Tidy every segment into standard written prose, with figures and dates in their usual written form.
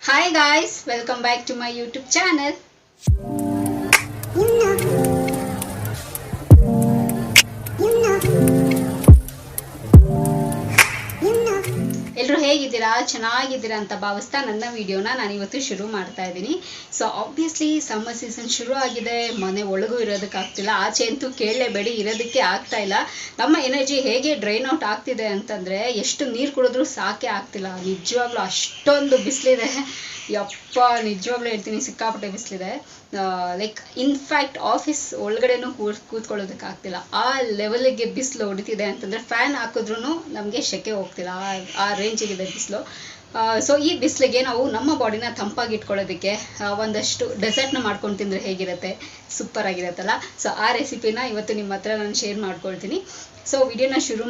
Hi guys, welcome back to my YouTube channel. ಎಲ್ಲರೂ ಹೇಗಿದ್ದೀರಾ, ಚೆನ್ನಾಗಿದ್ದೀರಾ ಅಂತ ಭಾವಿಸ್ತಾ ನನ್ನ ವಿಡಿಯೋನ ನಾನು ಇವತ್ತು ಶುರು ಮಾಡ್ತಾ ಇದ್ದೀನಿ. ಸೊ ಆಬ್ವಿಯಸ್ಲಿ ಸಮ್ಮರ್ ಸೀಸನ್ ಶುರು ಆಗಿದೆ. ಮನೆ ಒಳಗೂ ಇರೋದಕ್ಕಾಗ್ತಿಲ್ಲ, ಆಚೆ ಅಂತೂ ಕೇಳಲೇಬೇಡಿ, ಇರೋದಕ್ಕೆ ಆಗ್ತಾ ಇಲ್ಲ. ನಮ್ಮ ಎನರ್ಜಿ ಹೇಗೆ ಡ್ರೈನ್ ಔಟ್ ಆಗ್ತಿದೆ ಅಂತಂದರೆ ಎಷ್ಟು ನೀರು ಕುಡಿದ್ರೂ ಸಾಕೆ ಆಗ್ತಿಲ್ಲ. ನಿಜವಾಗ್ಲೂ ಅಷ್ಟೊಂದು ಬಿಸಿಲಿದೆ. ಯಪ್ಪ, ನಿಜವಾಗ್ಲೂ ಹೇಳ್ತೀನಿ, ಸಿಕ್ಕಾಪಟ್ಟೆ ಬಿಸಿಲಿದೆ. ಲೈಕ್ ಇನ್ಫ್ಯಾಕ್ಟ್ ಆಫೀಸ್ ಒಳಗಡೆನೂ ಕೂತ್ಕೊಳ್ಳೋದಕ್ಕಾಗ್ತಿಲ್ಲ, ಆ ಲೆವೆಲ್ಗೆ ಬಿಸಿಲು ಹೊಡಿತಿದೆ ಅಂತಂದರೆ ಫ್ಯಾನ್ ಹಾಕಿದ್ರೂ ನಮಗೆ ಶೆಕೆ ಹೋಗ್ತಿಲ್ಲ, ಆ ರೇಂಜಿಗಿದೆ ಬಿಸಿಲು. ಸೊ ಈ ಬಿಸಿಲಿಗೆ ನಾವು ನಮ್ಮ ಬಾಡಿನ ತಂಪಾಗಿ ಇಟ್ಕೊಳ್ಳೋದಕ್ಕೆ ಒಂದಷ್ಟು ಡೆಸರ್ಟ್ನ ಮಾಡ್ಕೊಂಡು ತಿಂದರೆ ಹೇಗಿರುತ್ತೆ, ಸೂಪರ್ ಆಗಿರುತ್ತಲ್ಲ. ಸೊ ಆ ರೆಸಿಪಿನ ಇವತ್ತು ನಿಮ್ಮ ಹತ್ರ ನಾನು ಶೇರ್ ಮಾಡ್ಕೊಳ್ತೀನಿ. ಸೊ ವಿಡಿಯೋನ ಶುರು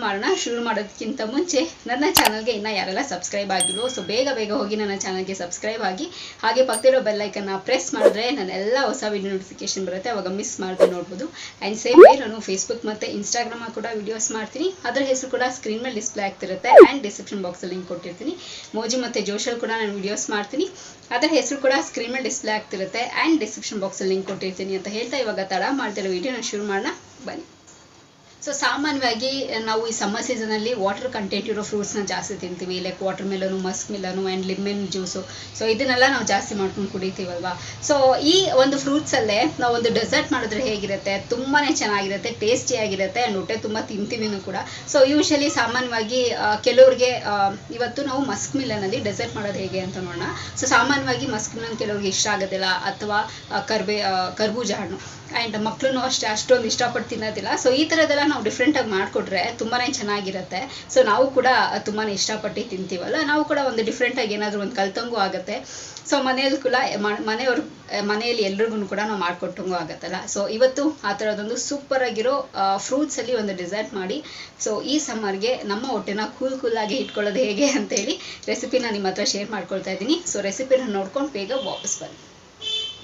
ಮಾಡೋದಕ್ಕಿಂತ ಮುಂಚೆ ನನ್ನ ಚಾನಲ್ಗೆ ಇನ್ನೂ ಯಾರೆಲ್ಲ ಸಬ್ಸ್ಕ್ರೈಬ್ ಆಗಿಲ್ವೋ, ಸೊ ಬೇಗ ಹೋಗಿ ನನ್ನ ಚಾನಲ್ಗೆ ಸಬ್ಸ್ಕ್ರೈಬ್ ಆಗಿ, ಹಾಗೆ ಪಕ್ಕದಲ್ಲಿರೋ ಬೆಲ್ ಐಕನ್ನ ಪ್ರೆಸ್ ಮಾಡಿದ್ರೆ ನನ್ನ ಎಲ್ಲ ಹೊಸ ವಿಡಿಯೋ ನೋಟಿಫಿಕೇಶನ್ ಬರುತ್ತೆ, ಅವಾಗ ಮಿಸ್ ಮಾಡದೆ ನೋಡ್ಬೋದು. ಆ್ಯಂಡ್ ಸೇಮ್ ವೇ ನಾನು ಫೇಸ್ಬುಕ್ ಮತ್ತು ಇನ್ಸ್ಟಾಗ್ರಾಮ್ ಕೂಡ ವಿಡಿಯೋಸ್ ಮಾಡ್ತೀನಿ, ಅದರ ಹೆಸರು ಕೂಡ ಸ್ಕ್ರೀನ್ ಮೇಲೆ ಡಿಸ್ಪ್ಲೇ ಆಗ್ತಿರುತ್ತೆ. ಆ್ಯಂಡ್ ಡಿಸ್ಕ್ರಿಪ್ಷನ್ ಬಾಕ್ಸಲ್ಲಿ ಲಿಂಕ್ ಕೊಟ್ಟಿರ್ತೀನಿ. ಮೋಜು ಮತ್ತು ಜೋಶಲ್ಲಿ ಕೂಡ ನಾನು ವಿಡಿಯೋಸ್ ಮಾಡ್ತೀನಿ, ಅದರ ಹೆಸರು ಕೂಡ ಸ್ಕ್ರೀನ್ ಮೇಲೆ ಡಿಸ್ಪ್ಲೇ ಆಗ್ತಿರುತ್ತೆ. ಆ್ಯಂಡ್ ಡಿಸ್ಕ್ರಿಪ್ಷನ್ ಬಾಕ್ಸಲ್ಲಿ ಲಿಂಕ್ ಕೊಟ್ಟಿರ್ತೀನಿ ಅಂತ ಹೇಳ್ತಾ ಇವಾಗ ತಡ ಮಾಡ್ತಿರೋ ವಿಡಿಯೋನ ಶುರು ಮಾಡೋಣ ಬನ್ನಿ. ಸೊ ಸಾಮಾನ್ಯವಾಗಿ ನಾವು ಈ ಸಮ್ಮರ್ ಸೀಸನಲ್ಲಿ ವಾಟರ್ ಕಂಟೆಂಟ್ ಇರೋ ಫ್ರೂಟ್ಸ್ನ ಜಾಸ್ತಿ ತಿಂತೀವಿ, like watermelon, muskmelon and lemon juice. So ಇದನ್ನೆಲ್ಲ ನಾವು ಜಾಸ್ತಿ ಮಾಡ್ಕೊಂಡು ಕುಡಿತೀವಲ್ವಾ. ಸೊ ಈ ಒಂದು ಫ್ರೂಟ್ಸಲ್ಲೇ ನಾವು ಒಂದು ಡೆಸರ್ಟ್ ಮಾಡಿದ್ರೆ ಹೇಗಿರುತ್ತೆ, ತುಂಬಾ ಚೆನ್ನಾಗಿರುತ್ತೆ, ಟೇಸ್ಟಿಯಾಗಿರುತ್ತೆ, ಆ್ಯಂಡ್ ಹೊಟ್ಟೆ ತುಂಬ ತಿಂತೀವಿನೂ ಕೂಡ. ಸೊ ಯೂಶಲಿ ಸಾಮಾನ್ಯವಾಗಿ ಕೆಲವ್ರಿಗೆ ಇವತ್ತು ನಾವು ಮಸ್ಕ್ ಮಿಲನಲ್ಲಿ ಡೆಸರ್ಟ್ ಮಾಡೋದು ಹೇಗೆ ಅಂತ ನೋಡೋಣ. ಸೊ ಸಾಮಾನ್ಯವಾಗಿ ಮಸ್ಕ್ ಮಿಲನ್ ಕೆಲವ್ರಿಗೆ ಇಷ್ಟ ಆಗೋದಿಲ್ಲ, ಅಥವಾ ಕರ್ಬೂಜ ಹಣ್ಣು, ಆ್ಯಂಡ್ ಮಕ್ಕಳು ಅಷ್ಟೇ ಅಷ್ಟೊಂದು ಇಷ್ಟಪಟ್ಟು ತಿನ್ನೋದಿಲ್ಲ. ಸೊ ಈ ಥರದ್ದೆಲ್ಲ ನಾವು ಡಿಫ್ರೆಂಟಾಗಿ ಮಾಡಿಕೊಟ್ರೆ ತುಂಬಾ ಚೆನ್ನಾಗಿರುತ್ತೆ. ಸೊ ನಾವು ಕೂಡ ತುಂಬಾ ಇಷ್ಟಪಟ್ಟು ತಿಂತೀವಲ್ಲ, ನಾವು ಕೂಡ ಒಂದು ಡಿಫ್ರೆಂಟಾಗಿ ಏನಾದರೂ ಒಂದು ಕಲ್ತಂಗೂ ಆಗುತ್ತೆ. ಸೊ ಮನೆಯಲ್ಲಿ ಕೂಡ ಮನೆಯಲ್ಲಿ ಎಲ್ರಿಗೂ ಕೂಡ ನಾವು ಮಾಡಿಕೊಟ್ಟಂಗೂ ಆಗುತ್ತಲ್ಲ. ಸೊ ಇವತ್ತು ಆ ಥರದೊಂದು ಸೂಪರಾಗಿರೋ ಫ್ರೂಟ್ಸಲ್ಲಿ ಒಂದು ಡೆಸರ್ಟ್ ಮಾಡಿ, ಸೊ ಈ ಸಮ್ಮರ್ಗೆ ನಮ್ಮ ಹೊಟ್ಟೆನ ಕೂಲಾಗಿ ಇಟ್ಕೊಳ್ಳೋದು ಹೇಗೆ ಅಂತೇಳಿ ರೆಸಿಪಿನ ನಿಮ್ಮ ಹತ್ರ ಶೇರ್ ಮಾಡ್ಕೊಳ್ತಾ ಇದ್ದೀನಿ. ಸೊ ರೆಸಿಪಿನ ನೋಡ್ಕೊಂಡು ಬೇಗ ವಾಪಸ್ ಬನ್ನಿ.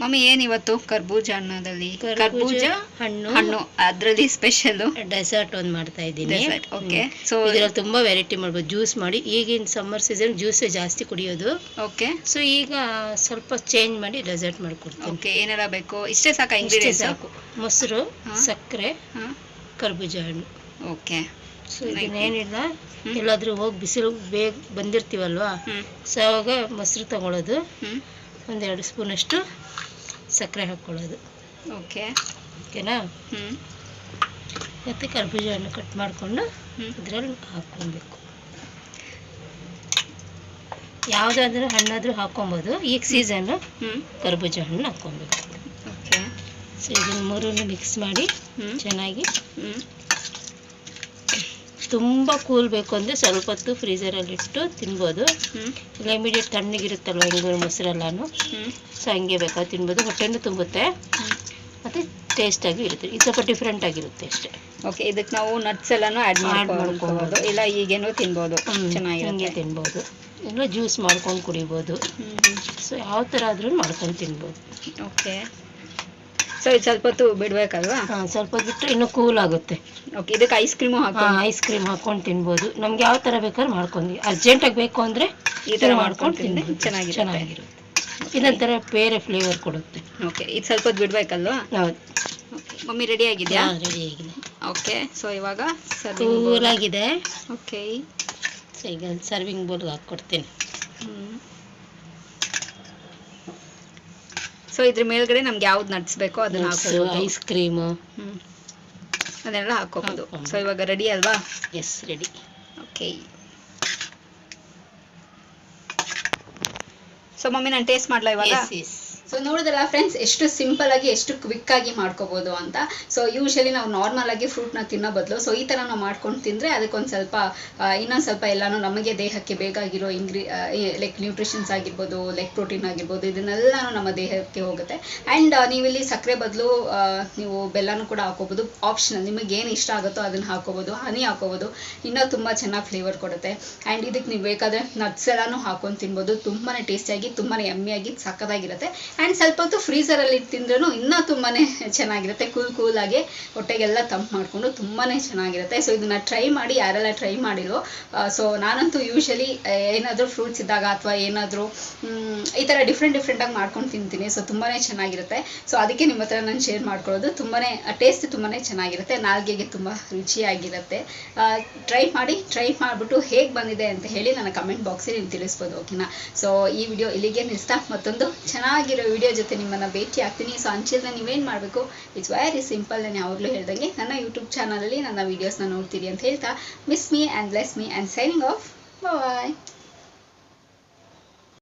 ಮಮ್ಮಿ ಏನಿವತ್ತು ಕರ್ಬೂಜ ಹಣ್ಣದಲ್ಲಿ ಕರ್ಬೂಜ ಹಣ್ಣು ಅದರಲ್ಲಿ ಸ್ಪೆಷಲ್ ಡೆಸರ್ಟ್ ಒಂದು ಮಾಡ್ತಾ ಇದ್ದೀನಿ. ಓಕೆ. ಸೊ ಇದರಲ್ಲಿ ತುಂಬಾ ವೆರೈಟಿ ಮಾಡ್ಬೋದು. ಜ್ಯೂಸ್ ಮಾಡಿ, ಈಗಿನ ಸಮ್ಮರ್ ಸೀಸನ್ ಜ್ಯೂಸೇ ಜಾಸ್ತಿ ಕುಡಿಯೋದು. ಓಕೆ. ಸೊ ಈಗ ಸ್ವಲ್ಪ ಚೇಂಜ್ ಮಾಡಿ ಡೆಸರ್ಟ್ ಮಾಡ್ಕೊಡ್ತೀನಿ. ಓಕೆ. ಏನೆಲ್ಲ ಬೇಕು, ಇಷ್ಟೇ ಸಾಕು ಇಂಗ್ರೀಡಿಯೆಂಟ್ಸ್? ಸಾಕು. ಮೊಸರು, ಸಕ್ಕರೆ, ಕರ್ಬೂಜ ಹಣ್ಣು. ಓಕೆ. ಸೊ ಇದನ್ನೇನಿಲ್ಲ, ಎಲ್ಲಾದ್ರೂ ಹೋಗಿ ಬಿಸಿಲು ಬೇಗ ಬಂದಿರ್ತೀವಲ್ವಾ, ಸೊ ಅವಾಗ ಮೊಸರು ತಗೊಳ್ಳೋದು, ಒಂದೆರಡು ಸ್ಪೂನಷ್ಟು ಸಕ್ಕರೆ ಹಾಕ್ಕೊಳ್ಳೋದು. ಓಕೆ. ಓಕೆನಾ? ಮತ್ತು ಕರ್ಬೂಜ ಹಣ್ಣು ಕಟ್ ಮಾಡಿಕೊಂಡು ಇದರಲ್ಲಿ ಹಾಕ್ಕೊಬೇಕು. ಯಾವುದಾದ್ರೂ ಹಣ್ಣಾದರೂ ಹಾಕ್ಕೊಬೋದು. ಈಗ ಸೀಸನ್ನು ಕರ್ಬೂಜ ಹಣ್ಣು ಹಾಕ್ಕೊಬೇಕು. ಓಕೆ. ಸೊ ಇದನ್ನು ಮೂರನ್ನು ಮಿಕ್ಸ್ ಮಾಡಿ ಚೆನ್ನಾಗಿ, ತುಂಬ ಕೂಲ್ ಬೇಕು ಅಂದರೆ ಸ್ವಲ್ಪ ಹೊತ್ತು ಫ್ರೀಝರಲ್ಲಿಟ್ಟು ತಿನ್ಬೋದು. ಇಲ್ಲ ಇಮಿಡಿಯೇಟ್ ತಣ್ಣಗಿರುತ್ತಲ್ವ ಹಿಂಗೂರು ಮೊಸರೆಲ್ಲಾನು, ಸೊ ಹಂಗೆ ಬೇಕಾದ್ರೆ ತಿನ್ಬೋದು. ಹೊಟ್ಟೆನೂ ತುಂಬುತ್ತೆ ಮತ್ತು ಟೇಸ್ಟಾಗಿ ಇರುತ್ತೆ. ಇದು ಸ್ವಲ್ಪ ಡಿಫ್ರೆಂಟ್ ಆಗಿರುತ್ತೆ ಅಷ್ಟೇ. ಓಕೆ. ಇದಕ್ಕೆ ನಾವು ನಟ್ಸ್ ಎಲ್ಲನೂ ಆ್ಯಡ್ ಮಾಡ್ಕೊಬೋದು, ಇಲ್ಲ ಈಗೇನೋ ತಿನ್ಬೋದು, ಚೆನ್ನಾಗಿ ಹಂಗೆ ತಿನ್ಬೋದು. ಇಲ್ಲ ಜ್ಯೂಸ್ ಮಾಡ್ಕೊಂಡು ಕುಡಿಬೋದು. ಸೊ ಯಾವ ಥರ ಆದ್ರೂ ಮಾಡ್ಕೊಂಡು ತಿನ್ಬೋದು. ಓಕೆ. ಸೊ ಇದು ಸ್ವಲ್ಪ ಹೊತ್ತು ಬಿಡಬೇಕಲ್ವಾ? ಸ್ವಲ್ಪ ಬಿಟ್ಟರೆ ಇನ್ನೂ ಕೂಲ್ ಆಗುತ್ತೆ. ಓಕೆ. ಇದಕ್ಕೆ ಐಸ್ ಕ್ರೀಮು ಐಸ್ ಕ್ರೀಮ್ ಹಾಕ್ಕೊಂಡು ತಿನ್ಬೋದು. ನಮ್ಗೆ ಯಾವ ಥರ ಬೇಕಾದ್ರೂ ಮಾಡ್ಕೊಂಡು, ಅರ್ಜೆಂಟಾಗಿ ಬೇಕು ಅಂದರೆ ಈ ಥರ ಮಾಡ್ಕೊಂಡು ತಿಂದರೆ ಚೆನ್ನಾಗಿರುತ್ತೆ. ಇದೊಂಥರ ಬೇರೆ ಫ್ಲೇವರ್ ಕೊಡುತ್ತೆ. ಓಕೆ. ಇದು ಸ್ವಲ್ಪ ಹೊತ್ತು ಬಿಡಬೇಕಲ್ವಾ? ಹೌದು. ಓಕೆ. ಮಮ್ಮಿ ರೆಡಿ ಆಗಿದೆಯಾ? ರೆಡಿ ಆಗಿದೆ. ಓಕೆ. ಸೊ ಇವಾಗ ಕೂಲ್ ಆಗಿದೆ. ಓಕೆ. ಸೊ ಈಗ ಸರ್ವಿಂಗ್ ಬೌಲ್ಗೆ ಹಾಕ್ಕೊಡ್ತೀನಿ. ಸೊ ಇದ್ರ ಮೇಲ್ಗಡೆ ನಮ್ಗೆ ಯಾವ್ದು ನಟ್ಸ್ ಬೇಕೋ ಅದನ್ನ ಹಾಕೋದು, ಐಸ್ ಕ್ರೀಮು ಅದನ್ನೆಲ್ಲ ಹಾಕೋಬಹುದು. ಸೊ ಇವಾಗ ರೆಡಿ ಅಲ್ವಾ? Yes, ready. Okay. So mummy ನಾನು ಟೇಸ್ಟ್ ಮಾಡ್ಲಾ ಇವಾಗ? ಸೊ ನೋಡಿದ್ರಲ್ಲ ಫ್ರೆಂಡ್ಸ್, ಎಷ್ಟು ಸಿಂಪಲ್ ಆಗಿ ಎಷ್ಟು ಕ್ವಿಕ್ ಆಗಿ ಮಾಡ್ಕೋಬಹುದು ಅಂತ. ಸೊ ಯೂಶಲಿ ನಾವು ನಾರ್ಮಲ್ ಆಗಿ ಫ್ರೂಟ್ನ ತಿನ್ನೋ ಬದಲು ಸೊ ಈ ಥರ ನಾವು ಮಾಡ್ಕೊಂಡು ತಿಂದರೆ ಅದಕ್ಕೊಂದು ಸ್ವಲ್ಪ ಇನ್ನೊಂದು ಸ್ವಲ್ಪ ಎಲ್ಲಾನು ನಮಗೆ ದೇಹಕ್ಕೆ ಬೇಕಾಗಿರೋ ಲೈಕ್ ನ್ಯೂಟ್ರಿಷನ್ಸ್ ಆಗಿರ್ಬೋದು, ಲೈಕ್ ಪ್ರೋಟೀನ್ ಆಗಿರ್ಬೋದು, ಇದನ್ನೆಲ್ಲನೂ ನಮ್ಮ ದೇಹಕ್ಕೆ ಹೋಗುತ್ತೆ. ಆ್ಯಂಡ್ ನೀವಿಲ್ಲಿ ಸಕ್ಕರೆ ಬದಲು ನೀವು ಬೆಲ್ಲನೂ ಕೂಡ ಹಾಕೋಬೋದು, ಆಪ್ಷನಲ್, ನಿಮಗೆ ಏನು ಇಷ್ಟ ಆಗುತ್ತೋ ಅದನ್ನು ಹಾಕೋಬೋದು. ಹನಿ ಹಾಕೋಬೋದು, ಇನ್ನೂ ತುಂಬ ಚೆನ್ನಾಗಿ ಫ್ಲೇವರ್ ಕೊಡುತ್ತೆ. ಆ್ಯಂಡ್ ಇದಕ್ಕೆ ನೀವು ಬೇಕಾದರೆ ನಟ್ಸ್ ಎಲ್ಲನೂ ಹಾಕೊಂಡು ತಿನ್ಬೋದು. ತುಂಬಾ ಟೇಸ್ಟಿಯಾಗಿ, ತುಂಬಾ ಯಮ್ಮಿಯಾಗಿ ಸಕ್ಕತ್ತಾಗಿರುತ್ತೆ. ಆ್ಯಂಡ್ ಸ್ವಲ್ಪ ಹೊತ್ತು ಫ್ರೀಸರಲ್ಲಿ ತಿಂದ್ರೂ ಇನ್ನೂ ತುಂಬಾ ಚೆನ್ನಾಗಿರುತ್ತೆ. ಕೂಲಾಗಿ ಹೊಟ್ಟೆಗೆಲ್ಲ ತಂಪು ಮಾಡಿಕೊಂಡು ತುಂಬಾ ಚೆನ್ನಾಗಿರುತ್ತೆ. ಸೊ ಇದನ್ನು ಟ್ರೈ ಮಾಡಿ, ಯಾರೆಲ್ಲ ಟ್ರೈ ಮಾಡಿರೋ. ಸೊ ನಾನಂತೂ ಯೂಶಲಿ ಏನಾದರೂ ಫ್ರೂಟ್ಸ್ ಇದ್ದಾಗ ಅಥವಾ ಏನಾದರೂ ಈ ಥರ ಡಿಫ್ರೆಂಟಾಗಿ ಮಾಡ್ಕೊಂಡು ತಿಂತೀನಿ. ಸೊ ತುಂಬಾ ಚೆನ್ನಾಗಿರುತ್ತೆ. ಸೊ ಅದಕ್ಕೆ ನಿಮ್ಮ ಹತ್ರ ನಾನು ಶೇರ್ ಮಾಡ್ಕೊಳ್ಳೋದು. ತುಂಬಾ ಟೇಸ್ಟ್ ತುಂಬಾ ಚೆನ್ನಾಗಿರುತ್ತೆ, ನಾಲ್ಗೆಗೆ ತುಂಬ ರುಚಿಯಾಗಿರುತ್ತೆ. ಟ್ರೈ ಮಾಡಿಬಿಟ್ಟು ಹೇಗೆ ಬಂದಿದೆ ಅಂತ ಹೇಳಿ ನನ್ನ ಕಮೆಂಟ್ ಬಾಕ್ಸಲ್ಲಿ ನೀವು ತಿಳಿಸ್ಬೋದು, ಓಕೆನಾ. ಸೊ ಈ ವಿಡಿಯೋ ಇಲ್ಲಿಗೆ ನಿಲ್ಲಿಸ್ತಾ ಮತ್ತೊಂದು ಚೆನ್ನಾಗಿರೋ ವಿಡಿಯೋ ಜೊತೆ ನಿಮ್ಮನ್ನು ಭೇಟಿ ಆಗ್ತೀನಿ. ಸೊ ಅಂಚಿಲ್ನ ನೀವೇನು ಮಾಡಬೇಕು, ಇಟ್ಸ್ ವೆರಿ ಸಿಂಪಲ್. ನಾನು ಯಾವಾಗಲೂ ಹೇಳ್ದಂಗೆ ನನ್ನ ಯೂಟ್ಯೂಬ್ ಚಾನಲಲ್ಲಿ ನನ್ನ ವೀಡಿಯೋಸ್ನ ನೋಡ್ತೀರಿ ಅಂತ ಹೇಳ್ತಾ, miss me and bless me and signing off. Bye.